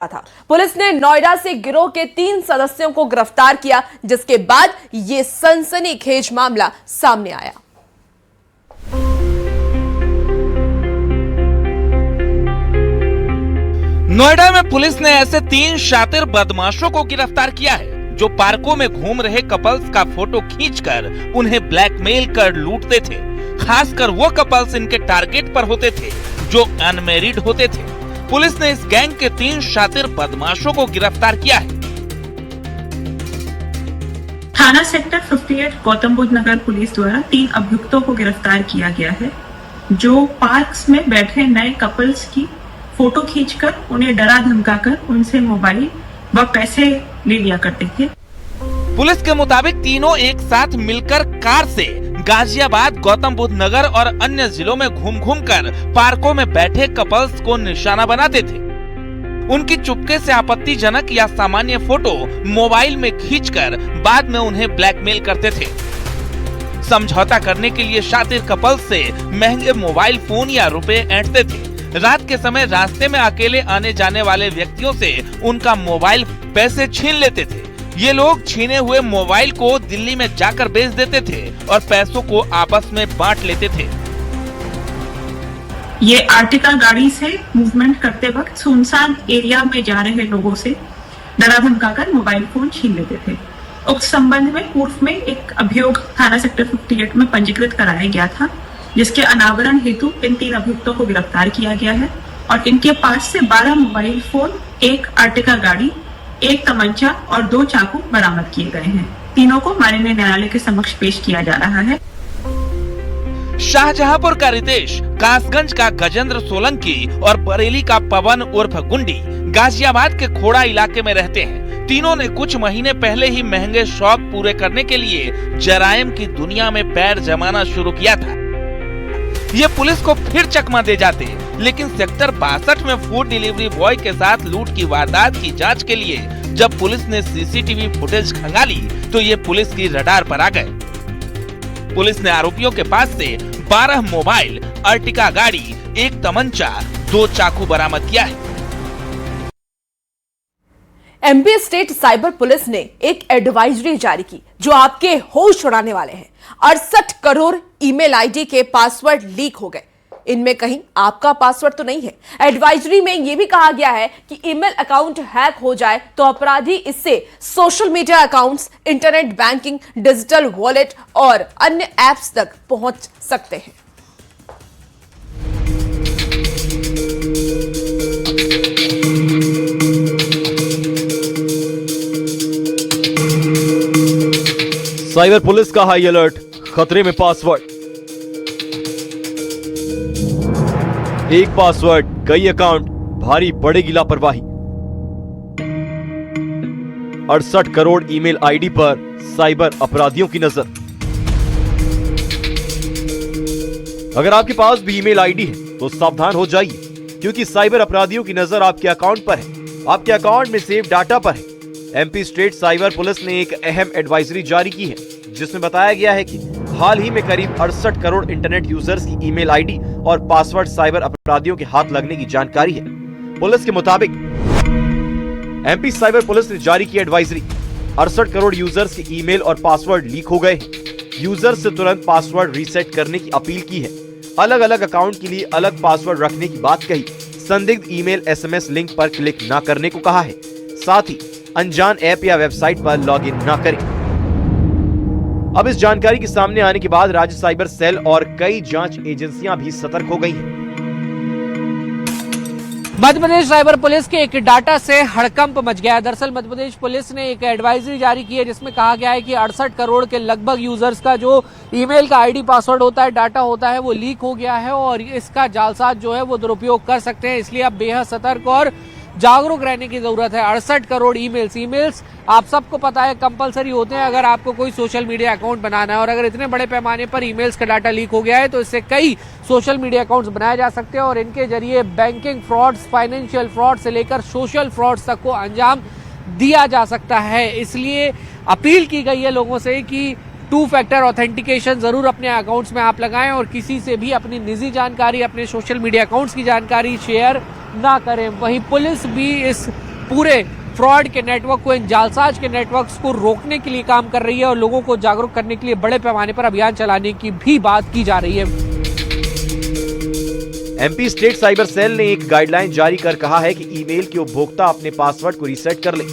था। पुलिस ने नोएडा से गिरोह के 3 सदस्यों को गिरफ्तार किया, जिसके बाद ये सनसनीखेज मामला सामने आया। नोएडा में पुलिस ने ऐसे 3 शातिर बदमाशों को गिरफ्तार किया है जो पार्कों में घूम रहे कपल्स का फोटो खींचकर उन्हें ब्लैकमेल कर लूटते थे। खासकर वो कपल्स इनके टारगेट पर होते थे जो अनमैरिड होते थे। पुलिस ने इस गैंग के 3 शातिर बदमाशों को गिरफ्तार किया है। थाना सेक्टर 58 गौतम बुद्ध नगर पुलिस द्वारा 3 अभियुक्तों को गिरफ्तार किया गया है जो पार्क्स में बैठे नए कपल्स की फोटो खींचकर उन्हें डरा धमकाकर उनसे मोबाइल व पैसे ले लिया करते थे। पुलिस के मुताबिक तीनों एक साथ मिलकर कार से गाजियाबाद, गौतम बुद्ध नगर और अन्य जिलों में घूम कर पार्कों में बैठे कपल्स को निशाना बनाते थे। उनकी चुपके से आपत्तिजनक या सामान्य फोटो मोबाइल में खींचकर बाद में उन्हें ब्लैकमेल करते थे। समझौता करने के लिए शातिर कपल्स से महंगे मोबाइल फोन या रुपए ऐंठते थे। रात के समय रास्ते में अकेले आने जाने वाले व्यक्तियों से उनका मोबाइल, पैसे छीन लेते थे। ये लोग छीने हुए मोबाइल को दिल्ली में जाकर बेच देते थे और पैसों को आपस में बांट लेते थे। ये आर्टिका गाड़ी से मूवमेंट करते वक्त सुनसान एरिया में जा रहे लोगों से डरा धमकाकर मोबाइल फोन छीन लेते थे। उक्त संबंध में पूर्व में एक अभियोग थाना सेक्टर 58 में पंजीकृत कराया गया था, जिसके अनावरण हेतु इन 3 अभियुक्तों को गिरफ्तार किया गया है और इनके पास से 12 मोबाइल फोन, 1 आर्टिका गाड़ी, 1 तमंचा और 2 चाकू बरामद किए गए हैं। तीनों को माननीय न्यायालय के समक्ष पेश किया जा रहा है। शाहजहांपुर का रितेश, कासगंज का गजेंद्र सोलंकी और बरेली का पवन उर्फ गुंडी गाजियाबाद के खोड़ा इलाके में रहते हैं। तीनों ने कुछ महीने पहले ही महंगे शौक पूरे करने के लिए जराइम की दुनिया में पैर जमाना शुरू किया था। ये पुलिस को फिर चकमा दे जाते, लेकिन सेक्टर 62 में फूड डिलीवरी बॉय के साथ लूट की वारदात की जांच के लिए जब पुलिस ने सीसीटीवी फुटेज खंगाली तो ये पुलिस की रडार पर आ गए। पुलिस ने आरोपियों के पास से 12 मोबाइल, अर्टिका गाड़ी, 1 तमंचा, 2 चाकू बरामद किया है। एमपी स्टेट साइबर पुलिस ने एक एडवाइजरी जारी की जो आपके होश उड़ाने वाले हैं। 68 करोड़ ईमेल आईडी के पासवर्ड लीक हो गए। इनमें कहीं आपका पासवर्ड तो नहीं है। एडवाइजरी में यह भी कहा गया है कि ईमेल अकाउंट हैक हो जाए तो अपराधी इससे social media accounts, internet banking, digital wallet और अन्य ऐप्स तक पहुंच सकते हैं। साइबर पुलिस का हाई अलर्ट, खतरे में पासवर्ड। एक पासवर्ड, कई अकाउंट, भारी पड़ेगी लापरवाही। 68 करोड़ ईमेल आईडी पर साइबर अपराधियों की नजर। अगर आपके पास भी ईमेल आईडी है तो सावधान हो जाइए, क्योंकि साइबर अपराधियों की नजर आपके अकाउंट पर है, आपके अकाउंट में सेव डाटा पर है। एमपी स्टेट साइबर पुलिस ने एक अहम एडवाइजरी जारी की है, जिसमें बताया गया है कि हाल ही में करीब 68 करोड़ इंटरनेट यूजर्स की ईमेल आईडी और पासवर्ड साइबर अपराधियों के हाथ लगने की जानकारी है। पुलिस के मुताबिक एमपी साइबर पुलिस ने जारी की एडवाइजरी। 68 करोड़ यूजर्स के ईमेल और पासवर्ड लीक हो गए हैं। यूजर्स से तुरंत पासवर्ड रीसेट करने की अपील की है। अलग अलग अकाउंट के लिए अलग पासवर्ड रखने की बात कही। संदिग्ध ईमेल, एसएमएस लिंक पर क्लिक न करने को कहा है। साथ ही अनजान ऐप या वेबसाइट पर लॉगिन न करें। अब इस जानकारी के सामने आने के बाद राज्य साइबर सेल और कई जांच एजेंसियां भी सतर्क हो गई हैं। मध्य प्रदेश साइबर पुलिस के एक डाटा से हड़कंप मच गया है। दरअसल मध्य प्रदेश पुलिस ने एक एडवाइजरी जारी की है, जिसमें कहा गया है कि 68 करोड़ के लगभग यूजर्स का जो ईमेल का आईडी, पासवर्ड होता है, डाटा होता है, वो लीक हो गया है और इसका जालसाज जो है वो दुरुपयोग कर सकते हैं। इसलिए अब बेहद सतर्क और जागरूक रहने की जरूरत है। 68 करोड़ ईमेल्स आप सबको पता है कंपलसरी होते हैं अगर आपको कोई सोशल मीडिया अकाउंट बनाना है, और अगर इतने बड़े पैमाने पर ईमेल्स का डाटा लीक हो गया है तो इससे कई सोशल मीडिया अकाउंट्स बनाए जा सकते हैं और इनके जरिए बैंकिंग फ्रॉड्स, फाइनेंशियल फ्रॉड से लेकर सोशल फ्रॉड्स तक को अंजाम दिया जा सकता है। इसलिए अपील की गई है लोगों से कि 2 फैक्टर ऑथेंटिकेशन जरूर अपने अकाउंट्स में आप लगाएं और किसी से भी अपनी निजी जानकारी, अपने सोशल मीडिया अकाउंट्स की जानकारी शेयर ना करें। वहीं पुलिस भी इस पूरे फ्रॉड के नेटवर्क को, इन जालसाज के नेटवर्क्स को रोकने के लिए काम कर रही है और लोगों को जागरूक करने के लिए बड़े पैमाने पर अभियान चलाने की भी बात की जा रही है। एमपी स्टेट साइबर सेल ने एक गाइडलाइन जारी कर कहा है कि ईमेल के उपभोक्ता अपने पासवर्ड को रीसेट कर ले।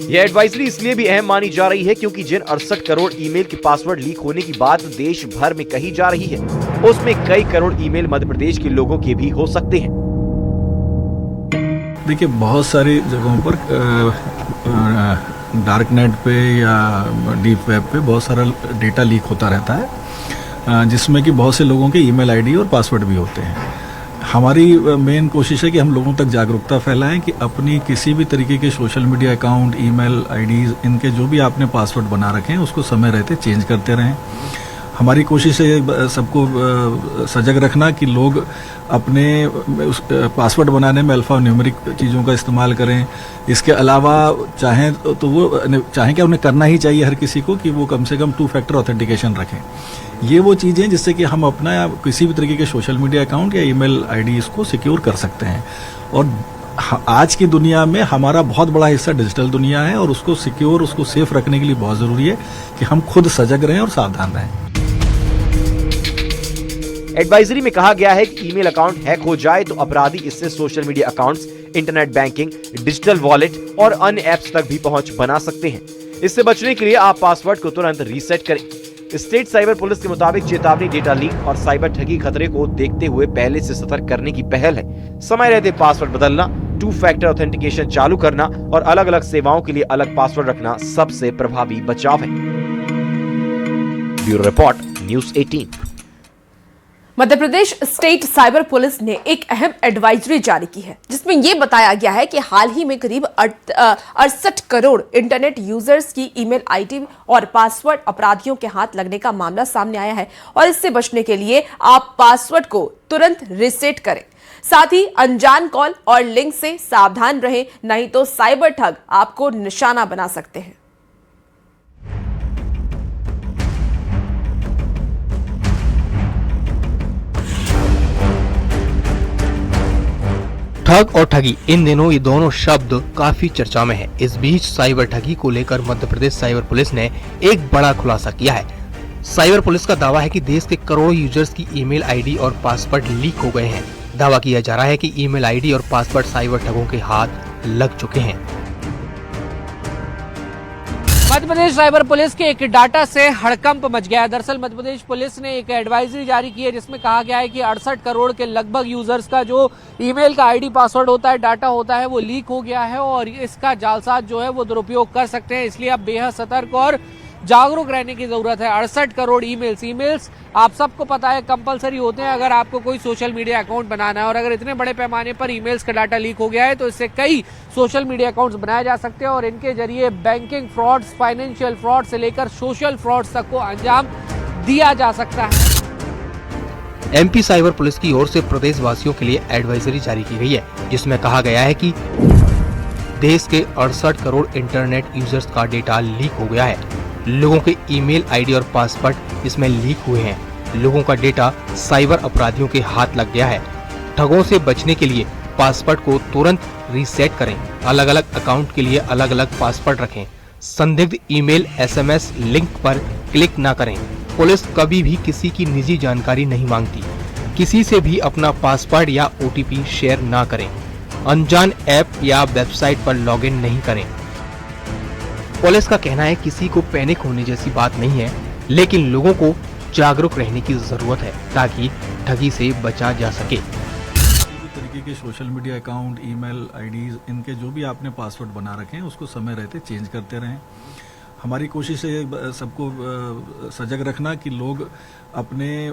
यह एडवाइजरी इसलिए भी अहम मानी जा रही है क्योंकि जिन 68 करोड़ ईमेल के पासवर्ड लीक होने की बात देश भर में कही जा रही है, उसमें कई करोड़ ईमेल मध्य प्रदेश के लोगों के भी हो सकते हैं। देखिए, बहुत सारी जगहों पर डार्क नेट पे या डीप वेब पे बहुत सारा डेटा लीक होता रहता है, जिसमें कि बहुत से लोगों के ईमेल आईडी और पासवर्ड भी होते हैं। हमारी मेन कोशिश है कि हम लोगों तक जागरूकता फैलाएं कि अपनी किसी भी तरीके के social media account, email IDs, इनके जो भी आपने पासवर्ड बना रखे हैं उसको समय रहते चेंज करते रहें। हमारी कोशिश है सबको सजग रखना कि लोग अपने पासवर्ड बनाने में अल्फा न्यूमेरिक चीज़ों का इस्तेमाल करें। इसके अलावा चाहें क्या उन्हें करना ही चाहिए हर किसी को कि वो कम से कम 2 फैक्टर ऑथेंटिकेशन रखें। ये वो चीज़ें जिससे कि हम अपना किसी भी तरीके के सोशल मीडिया अकाउंट या ईमेल आईडी इसको सिक्योर कर सकते हैं। और आज की दुनिया में हमारा बहुत बड़ा हिस्सा डिजिटल दुनिया है और उसको सिक्योर, उसको सेफ रखने के लिए बहुत ज़रूरी है कि हम खुद सजग रहें और सावधान रहें। एडवाइजरी में कहा गया है कि ईमेल अकाउंट हैक हो जाए तो अपराधी इससे social media accounts, internet banking, digital wallet और अन्य ऐप्स तक भी पहुंच बना सकते हैं। इससे बचने के लिए आप पासवर्ड को तुरंत रीसेट करें। स्टेट साइबर पुलिस के मुताबिक चेतावनी, डेटा लीक और साइबर ठगी खतरे को देखते हुए पहले से सतर्क करने की पहल है। समय रहते पासवर्ड बदलना, 2 फैक्टर ऑथेंटिकेशन चालू करना और अलग अलग सेवाओं के लिए अलग पासवर्ड रखना सबसे प्रभावी बचाव है। Bureau report, news 18। Madhya Pradesh state cyber police ने एक अहम एडवाइजरी जारी की है, जिसमें यह बताया गया है कि हाल ही में करीब 68 करोड़ इंटरनेट यूजर्स की ईमेल आईडी और पासवर्ड अपराधियों के हाथ लगने का मामला सामने आया है और इससे बचने के लिए आप पासवर्ड को तुरंत रीसेट करें। साथ ही अनजान कॉल और लिंक से सावधान रहें, नहीं तो साइबर ठग आपको निशाना बना सकते हैं। ठग और ठगी, इन दिनों ये दोनों शब्द काफी चर्चा में है। इस बीच साइबर ठगी को लेकर मध्य प्रदेश साइबर पुलिस ने एक बड़ा खुलासा किया है। साइबर पुलिस का दावा है कि देश के करोड़ों यूजर्स की ईमेल आईडी और पासवर्ड लीक हो गए हैं। दावा किया जा रहा है कि ईमेल आईडी और पासवर्ड साइबर ठगों के हाथ लग चुके हैं। मध्य प्रदेश साइबर पुलिस के एक डाटा से हड़कंप मच गया है। दरअसल मध्य प्रदेश पुलिस ने एक एडवाइजरी जारी की है, जिसमें कहा गया है कि 68 करोड़ के लगभग यूजर्स का जो ईमेल का आईडी, पासवर्ड होता है, डाटा होता है, वो लीक हो गया है और इसका जालसाज जो है वो दुरुपयोग कर सकते हैं। इसलिए अब बेहद सतर्क और जागरूक रहने की जरूरत है। 68 करोड़ ईमेल्स आप सबको पता है कंपलसरी होते हैं अगर आपको कोई सोशल मीडिया अकाउंट बनाना है। और अगर इतने बड़े पैमाने पर ईमेल्स का डाटा लीक हो गया है तो इससे कई सोशल मीडिया अकाउंट्स बनाए जा सकते हैं और इनके जरिए बैंकिंग फ्रॉड्स, फाइनेंशियल फ्रॉड से लेकर सोशल फ्रॉड्स तक को अंजाम दिया जा सकता है। एमपी साइबर पुलिस की ओर से प्रदेशवासियों के लिए एडवाइजरी जारी की गई है, जिसमें कहा गया है कि देश के 68 करोड़ इंटरनेट यूजर्स का डेटा लीक हो गया है। लोगों के ईमेल आईडी और पासवर्ड इसमें लीक हुए हैं। लोगों का डेटा साइबर अपराधियों के हाथ लग गया है। ठगों से बचने के लिए पासवर्ड को तुरंत रीसेट करें। अलग अलग अकाउंट के लिए अलग अलग पासवर्ड रखें। संदिग्ध ईमेल, एसएमएस लिंक पर क्लिक ना करें। पुलिस कभी भी किसी की निजी जानकारी नहीं मांगती। किसी से भी अपना पासवर्ड या ओटीपी शेयर ना करें। अनजान ऐप या वेबसाइट पर लॉगिन नहीं करें। पुलिस का कहना है किसी को पैनिक होने जैसी बात नहीं है, लेकिन लोगों को जागरूक रहने की जरूरत है ताकि ठगी से बचा जा सके। तरीके के social media account, email IDs, इनके जो भी आपने पासवर्ड बना रखे हैं उसको समय रहते चेंज करते रहें। हमारी कोशिश है सबको सजग रखना कि लोग अपने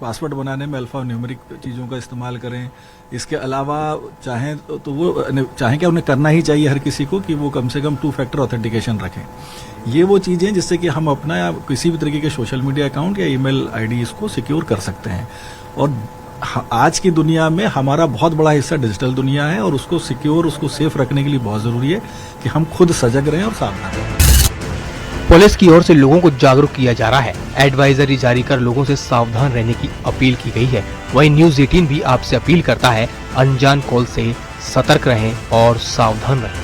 पासवर्ड बनाने में अल्फा न्यूमेरिक चीज़ों का इस्तेमाल करें। इसके अलावा चाहें क्या उन्हें करना ही चाहिए हर किसी को कि वो कम से कम 2 फैक्टर ऑथेंटिकेशन रखें। ये वो चीज़ें जिससे कि हम अपना किसी भी तरीके के सोशल मीडिया अकाउंट या ईमेल आईडी इसको सिक्योर कर सकते हैं। और आज की दुनिया में हमारा बहुत बड़ा हिस्सा डिजिटल दुनिया है और उसको सिक्योर, उसको सेफ रखने के लिए बहुत ज़रूरी है कि हम खुद सजग रहें और सावधान रहें। पुलिस की ओर से लोगों को जागरूक किया जा रहा है। एडवाइजरी जारी कर लोगों से सावधान रहने की अपील की गई है। वहीं न्यूज़ 18 भी आपसे अपील करता है अनजान कॉल से सतर्क रहें और सावधान रहें।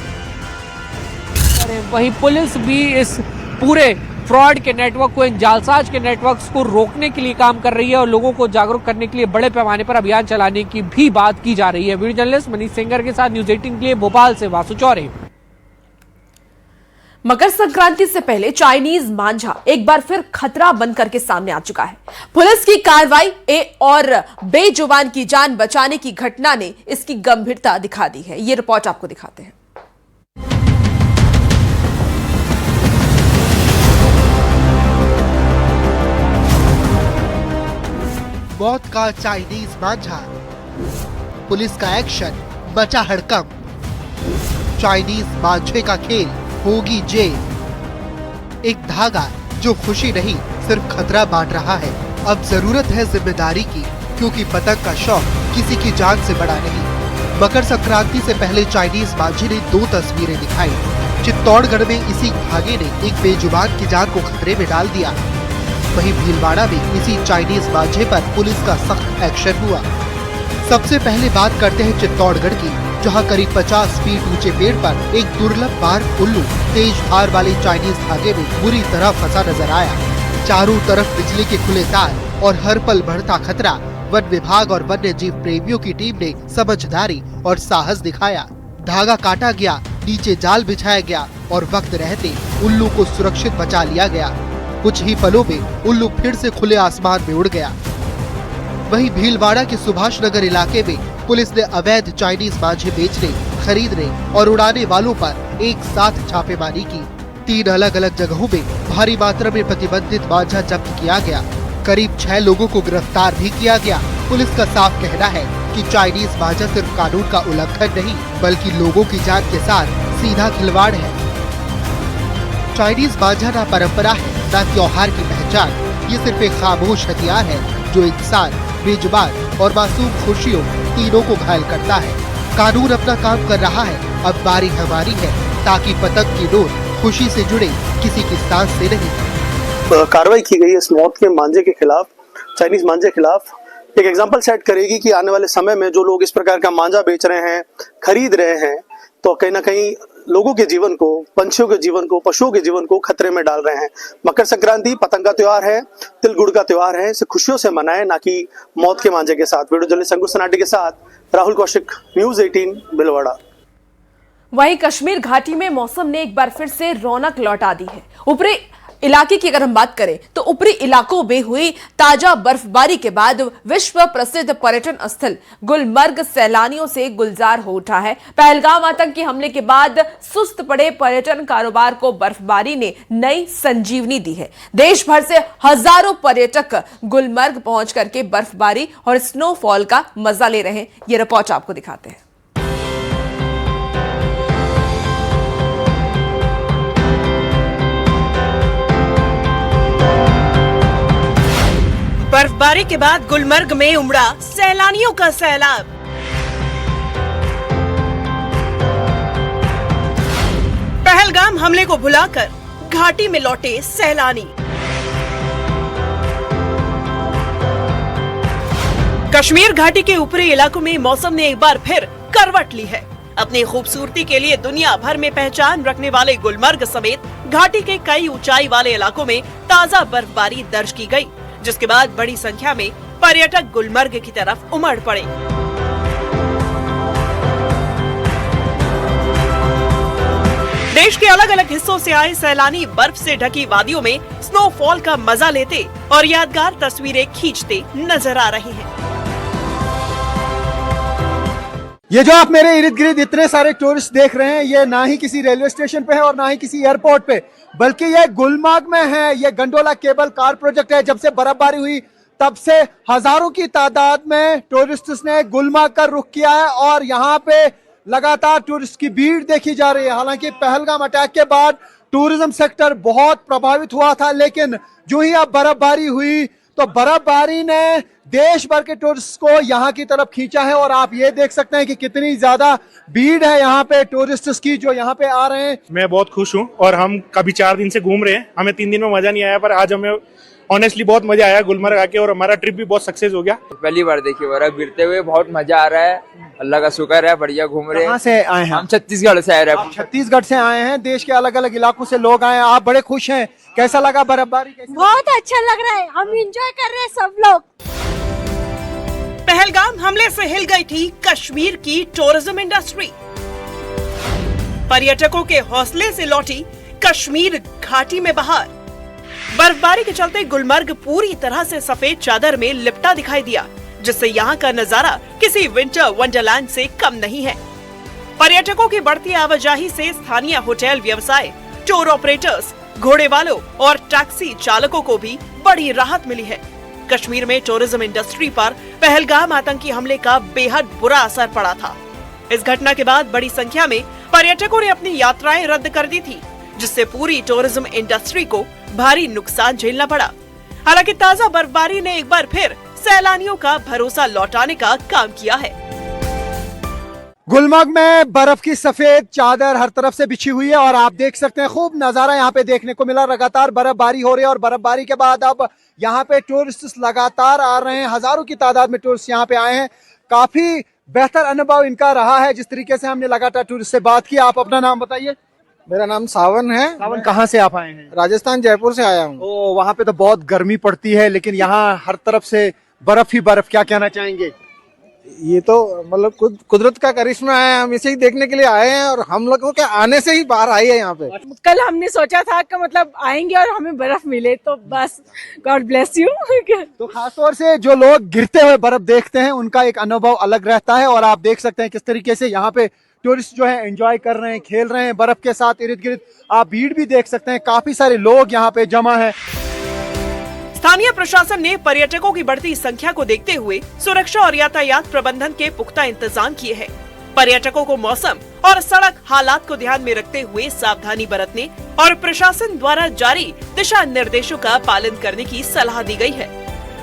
वहीं पुलिस भी इस पूरे फ्रॉड के नेटवर्क को, इन जालसाज के नेटवर्क्स को रोकने के लिए काम कर रही है और लोगों को जागरूक करने के लिए बड़े पैमाने पर अभियान चलाने की भी बात की जा रही है। वीडियो जर्नलिस्ट मनीष सेंगर के साथ न्यूज 18 के लिए भोपाल से वासु चौरे। मकर संक्रांति से पहले चाइनीज मांझा एक बार फिर खतरा बनकर के सामने आ चुका है। पुलिस की कार्रवाई और बेजुबान की जान बचाने की घटना ने इसकी गंभीरता दिखा दी है। ये रिपोर्ट आपको दिखाते हैं। मौत का चाइनीज मांझा, पुलिस का एक्शन, बचा हड़कंप। चाइनीज मांझे का खेल, होगी जेल। एक धागा जो खुशी नहीं सिर्फ खतरा बांट रहा है। अब जरूरत है जिम्मेदारी की, क्योंकि पतंग का शौक किसी की जान से बड़ा नहीं। मकर संक्रांति से पहले चाइनीज मांझे ने 2 तस्वीरें दिखाई। चित्तौड़गढ़ में इसी धागे ने एक बेजुबान की जान को खतरे में डाल दिया। वहीं भीलवाड़ा में इसी चाइनीज मांझे पर पुलिस का सख्त एक्शन हुआ। सबसे पहले बात करते हैं चित्तौड़गढ़ की, जहां करीब 50 फीट ऊंचे पेड़ पर एक दुर्लभ बार उल्लू तेज धार वाले चाइनीज धागे में बुरी तरह फंसा नजर आया। चारों तरफ बिजली के खुले तार और हर पल बढ़ता खतरा। वन विभाग और वन्य जीव प्रेमियों की टीम ने समझदारी और साहस दिखाया। धागा काटा गया, नीचे जाल बिछाया गया और वक्त रहते उल्लू को सुरक्षित बचा लिया गया। कुछ ही पलों में उल्लू फिर से खुले आसमान में उड़ गया। वहीं भीलवाड़ा के सुभाष नगर इलाके में पुलिस ने अवैध चाइनीज मांझे बेचने, खरीदने और उड़ाने वालों पर एक साथ छापेमारी की। 3 अलग अलग जगहों में भारी मात्रा में प्रतिबंधित मांझा जब्त किया गया। करीब 6 लोगों को गिरफ्तार भी किया गया। पुलिस का साफ कहना है कि चाइनीज मांझा सिर्फ कानून का उल्लंघन नहीं, बल्कि लोगों की जान के साथ सीधा खिलवाड़ है। चाइनीज मांझा ना परंपरा है, ना त्योहार की पहचान। ये सिर्फ एक खामोश हथियार है जो इंसान, बेजुबान और मासूम खुशियों तीनों को घायल करता है। कानून अपना काम कर रहा है, अब बारी हमारी है, ताकि पतंग की डोर खुशी से जुड़े, किसी की सांस से नहीं। कार्रवाई की गई इस मौत के मांझे के खिलाफ, चाइनीज मांझे के खिलाफ एक एग्जाम्पल सेट करेगी कि आने वाले समय में जो लोग इस प्रकार का मांझा बेच रहे हैं, खरीद रहे हैं, तो कहीं ना कहीं लोगों के जीवन को, पंछियों के जीवन को, पशुओं के जीवन को खतरे में डाल रहे हैं। मकर संक्रांति पतंग का त्योहार है, तिल गुड़ का त्योहार है। इसे खुशियों से मनाएं, ना कि मौत के मांझे के साथ। वीडियो जर्नलिस्ट अंकुश सनाटी के साथ राहुल कौशिक, न्यूज 18 भीलवाड़ा। वहीं कश्मीर घाटी में मौसम ने एक बार फिर से रौनक लौटा दी है। ऊपरी इलाके की अगर हम बात करें तो ऊपरी इलाकों में हुई ताजा बर्फबारी के बाद विश्व प्रसिद्ध पर्यटन स्थल गुलमर्ग सैलानियों से गुलजार हो उठा है। पहलगाम आतंकी हमले के बाद सुस्त पड़े पर्यटन कारोबार को बर्फबारी ने नई संजीवनी दी है। देश भर से हजारों पर्यटक गुलमर्ग पहुंच करके बर्फबारी और स्नोफॉल का मजा ले रहे हैं। ये रिपोर्ट आपको दिखाते हैं। बर्फबारी के बाद गुलमर्ग में उमड़ा सैलानियों का सैलाब। पहलगाम हमले को भुलाकर घाटी में लौटे सैलानी। कश्मीर घाटी के ऊपरी इलाकों में मौसम ने एक बार फिर करवट ली है। अपनी खूबसूरती के लिए दुनिया भर में पहचान रखने वाले गुलमर्ग समेत घाटी के कई ऊंचाई वाले इलाकों में ताजा बर्फबारी दर्ज की गई, जिसके बाद बड़ी संख्या में पर्यटक गुलमर्ग की तरफ उमड़ पड़े। देश के अलग अलग हिस्सों से आए सैलानी बर्फ से ढकी वादियों में स्नोफॉल का मजा लेते और यादगार तस्वीरें खींचते नजर आ रहे हैं। ये जो आप मेरे इर्द गिर्द इतने सारे टूरिस्ट देख रहे हैं, ये ना ही किसी रेलवे स्टेशन पे है और ना ही किसी एयरपोर्ट पे, बल्कि ये गुलमर्ग में है। ये गंडोला केबल कार प्रोजेक्ट है। जब से बर्फबारी हुई तब से हजारों की तादाद में टूरिस्ट्स ने गुलमर्ग का रुख किया है और यहाँ पे लगातार टूरिस्ट की भीड़ देखी जा रही है। हालांकि पहलगाम अटैक के बाद टूरिज्म सेक्टर बहुत प्रभावित हुआ था, लेकिन जो ही अब बर्फबारी हुई तो बर्फबारी ने देश भर के टूरिस्ट को यहाँ की तरफ खींचा है। और आप ये देख सकते हैं कि कितनी ज्यादा भीड़ है यहाँ पे टूरिस्ट्स की जो यहाँ पे आ रहे हैं। मैं बहुत खुश हूँ और हम कभी 4 दिन से घूम रहे हैं। हमें 3 दिन में मजा नहीं आया, पर आज हमें ऑनेस्टली बहुत मजा आया गुलमर्ग आके और हमारा ट्रिप भी बहुत सक्सेस हो गया। पहली बार देखी बर्फ गिरते हुए, बहुत मजा आ रहा है। अल्लाह का शुक्र है, बढ़िया घूम रहे हैं। कहाँ से आए हैं? हम छत्तीसगढ़ से आए हैं। छत्तीसगढ़ से आए हैं, देश के अलग अलग इलाकों से लोग आए हैं। आप बड़े खुश हैं, कैसा लगा बर्फबारी? बहुत अच्छा लग रहा है, हम एंजॉय कर रहे हैं सब लोग। पहलगाम हमले से हिल गई थी कश्मीर की टूरिज्म इंडस्ट्री। पर्यटकों के हौसले से लौटी कश्मीर घाटी में बहार। बर्फबारी के चलते गुलमर्ग पूरी तरह से सफेद चादर में लिपटा दिखाई दिया, जिससे यहाँ का नजारा किसी विंटर वंडरलैंड से कम नहीं है। पर्यटकों की बढ़ती आवाजाही से स्थानीय होटल व्यवसाय, टूर ऑपरेटर्स, घोड़े वालों और टैक्सी चालकों को भी बड़ी राहत मिली है। कश्मीर में टूरिज्म इंडस्ट्री पर पहलगाम आतंकी हमले का बेहद बुरा असर पड़ा था। इस घटना के बाद बड़ी संख्या में पर्यटकों ने अपनी यात्राएं रद्द कर दी थी, जिससे पूरी टूरिज्म इंडस्ट्री को भारी नुकसान झेलना पड़ा। हालांकि ताजा बर्फबारी ने एक बार फिर सैलानियों का भरोसा लौटाने का काम किया है। गुलमर्ग में बर्फ की सफेद चादर हर तरफ से बिछी हुई है और आप देख सकते हैं खूब नजारा यहाँ पे देखने को मिला। लगातार बर्फबारी हो रही है और बर्फबारी के बाद अब यहाँ पे टूरिस्ट लगातार आ रहे हैं। हजारों की तादाद में टूरिस्ट यहाँ पे आए हैं। काफी बेहतर अनुभव इनका रहा है। जिस तरीके से हमने लगातार टूरिस्ट से बात की। आप अपना नाम बताइए। मेरा नाम सावन है। सावन, कहाँ से आप आए हैं? राजस्थान, जयपुर से आया हूँ। ओ, वहाँ पे तो बहुत गर्मी पड़ती है, लेकिन यहाँ हर तरफ से बर्फ ही बर्फ। क्या कहना चाहेंगे? ये तो मतलब कुदरत का करिश्मा है, हम इसे ही देखने के लिए आए हैं और हम लोगों के आने से ही बाहर आई है यहाँ पे। कल हमने सोचा था कि मतलब आएंगे और हमें बर्फ मिले, तो बस गॉड ब्लेस यू। तो खासतौर से जो लोग गिरते हुए बर्फ देखते हैं उनका एक अनुभव अलग रहता है। और आप देख सकते हैं किस तरीके से यहाँ पे टूरिस्ट जो है एंजॉय कर रहे हैं, खेल रहे हैं बर्फ के साथ। इर्द गिर्द आप भीड़ भी देख सकते हैं, काफी सारे लोग यहाँ पे जमा है। स्थानीय प्रशासन ने पर्यटकों की बढ़ती संख्या को देखते हुए सुरक्षा और यातायात प्रबंधन के पुख्ता इंतजाम किए हैं। पर्यटकों को मौसम और सड़क हालात को ध्यान में रखते हुए सावधानी बरतने और प्रशासन द्वारा जारी दिशा निर्देशों का पालन करने की सलाह दी गई है।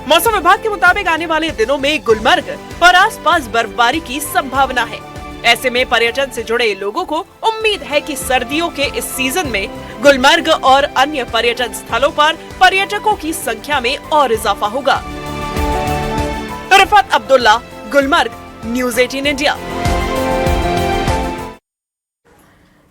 मौसम विभाग के मुताबिक आने वाले दिनों में गुलमर्ग और आसपास बर्फबारी की संभावना है। ऐसे में पर्यटन से जुड़े लोगों को उम्मीद है कि सर्दियों के इस सीजन में गुलमर्ग और अन्य पर्यटन स्थलों पर पर्यटकों की संख्या में और इजाफा होगा। Rafat Abdullah, Gulmarg, news 18 India.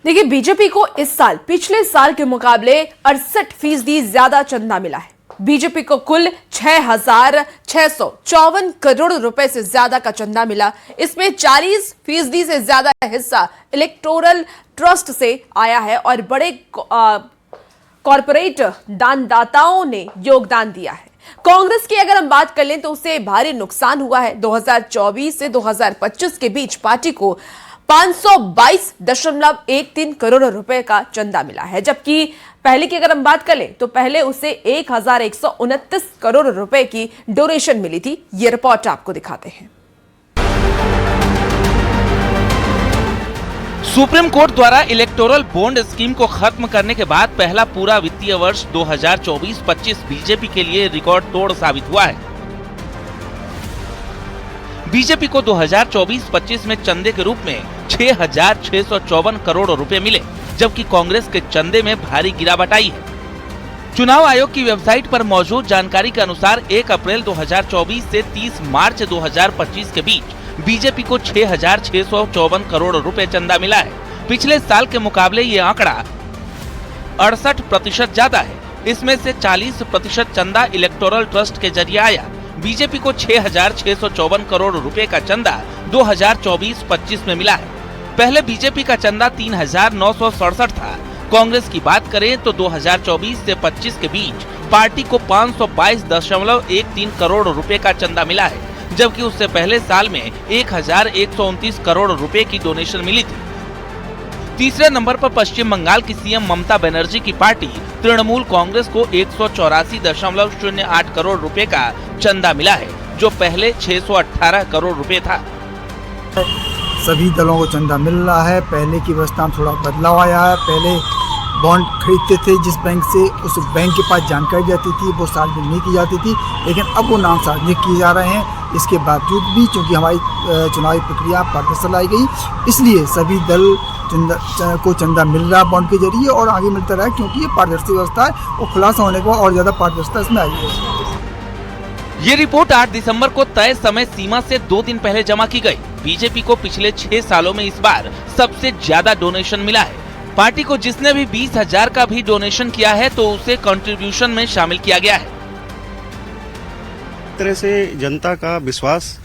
देखिए, बीजेपी को इस साल पिछले साल के मुकाबले 68% ज्यादा चंदा मिला है। बीजेपी को कुल 6,654 करोड़ रुपए से ज्यादा का चंदा मिला। इसमें 40% से ज्यादा हिस्सा इलेक्टोरल ट्रस्ट से आया है और बड़े कॉरपोरेट दानदाताओं ने योगदान दिया है। कांग्रेस की अगर हम बात कर लें तो उसे भारी नुकसान हुआ है। 2024 से 2025 के बीच पार्टी को 522.13 करोड़ रुपए का चंदा मिला है, जबकि पहले की अगर हम बात कर लें तो पहले उसे 1,129 करोड़ रुपए की डोनेशन मिली थी। ये रिपोर्ट आपको दिखाते हैं। सुप्रीम कोर्ट द्वारा इलेक्टोरल बॉन्ड स्कीम को खत्म करने के बाद पहला पूरा वित्तीय वर्ष 2024-25 बीजेपी के लिए रिकॉर्ड तोड़ साबित हुआ है। बीजेपी को 2024-25 में चंदे के रूप में 6,654 करोड़ रुपए मिले, जबकि कांग्रेस के चंदे में भारी गिरावट आई है। चुनाव आयोग की वेबसाइट पर मौजूद जानकारी के अनुसार 1 अप्रैल 2024 से 30 मार्च 2025 के बीच बीजेपी को 6,654 करोड़ रुपए चंदा मिला है। पिछले साल के मुकाबले ये आंकड़ा 68% ज्यादा है। इसमें से 40% चंदा इलेक्टोरल ट्रस्ट के जरिए आया। बीजेपी को 6,654 करोड़ रुपए का चंदा 2024-25 में मिला है। पहले बीजेपी का चंदा 3,967 था। कांग्रेस की बात करें तो 2024 से 25 के बीच पार्टी को 522.13 करोड़ रुपए का चंदा मिला है, जबकि उससे पहले साल में 1,129 करोड़ रुपए की डोनेशन मिली थी। तीसरे नंबर पर पश्चिम बंगाल की सीएम ममता बनर्जी की पार्टी तृणमूल कांग्रेस को 184.08 करोड़ रुपए का चंदा मिला है, जो पहले 618 करोड़ रुपए था। सभी दलों को चंदा मिल रहा है। पहले की व्यवस्था में थोड़ा बदलाव आया है। पहले बॉन्ड खरीदते थे, जिस बैंक से उस बैंक के पास जानकारी जाती थी वो सार्वजनिक नहीं की जाती थी, लेकिन अब वो नाम सार्वजनिक किए जा रहे हैं। इसके बावजूद भी चूंकि हमारी चुनावी प्रक्रिया पारदर्शिता लाई गई, इसलिए सभी दल चंदा मिल रहा है बॉन्ड के जरिए और आगे मिलता रहा, क्योंकि ये पारदर्शी व्यवस्था है और खुलासा होने के बाद और ज्यादा पारदर्शिता इसमें आई है। ये रिपोर्ट 8 दिसंबर को तय समय सीमा से 2 दिन पहले जमा की गई। बीजेपी को पिछले 6 सालों में इस बार सबसे ज्यादा डोनेशन मिला है। पार्टी को जिसने भी 20,000 का भी डोनेशन किया है तो उसे कंट्रीब्यूशन में शामिल किया गया है। इस तरह से जनता का विश्वास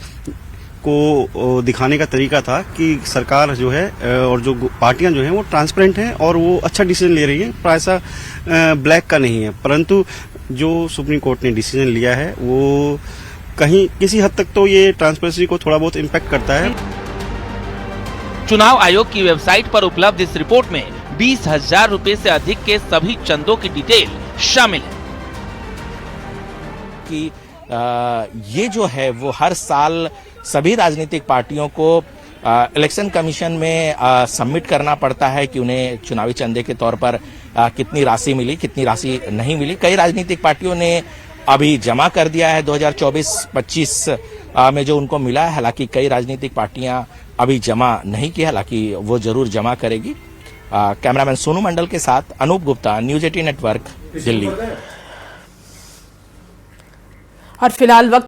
को दिखाने का तरीका था कि सरकार जो है और जो पार्टियां जो हैं वो ट्रांसपेरेंट हैं और वो अच्छा डिसीजन ले रही है, प्रायः ब्लैक का नहीं है। परंतु जो सुप्रीम कोर्ट ने डिसीजन लिया है वो कहीं किसी हद तक तो ये ट्रांसपेरेंसी को थोड़ा बहुत इम्पैक्ट करता है। चुनाव आयोग की वेबसाइट पर उपलब्ध इस रिपोर्ट में 20,000 रुपए से अधिक के सभी चंदों की डिटेल शामिल है। कि ये जो है वो हर साल सभी राजनीतिक पार्टियों को इलेक्शन कमीशन में सबमिट करना पड़ता है कि उन्हें चुनावी चंदे के तौर पर कितनी राशि मिली, कितनी राशि नहीं मिली। कई राजनीतिक पार्टियों ने अभी जमा कर दिया है 2024-25 में जो उनको मिला है। हालांकि कई राजनीतिक पार्टियां अभी जमा नहीं की, हालांकि वो जरूर जमा करेगी। कैमरामैन सोनू मंडल के साथ अनूप गुप्ता, न्यूज 18 नेटवर्क, दिल्ली। और फिलहाल वक्त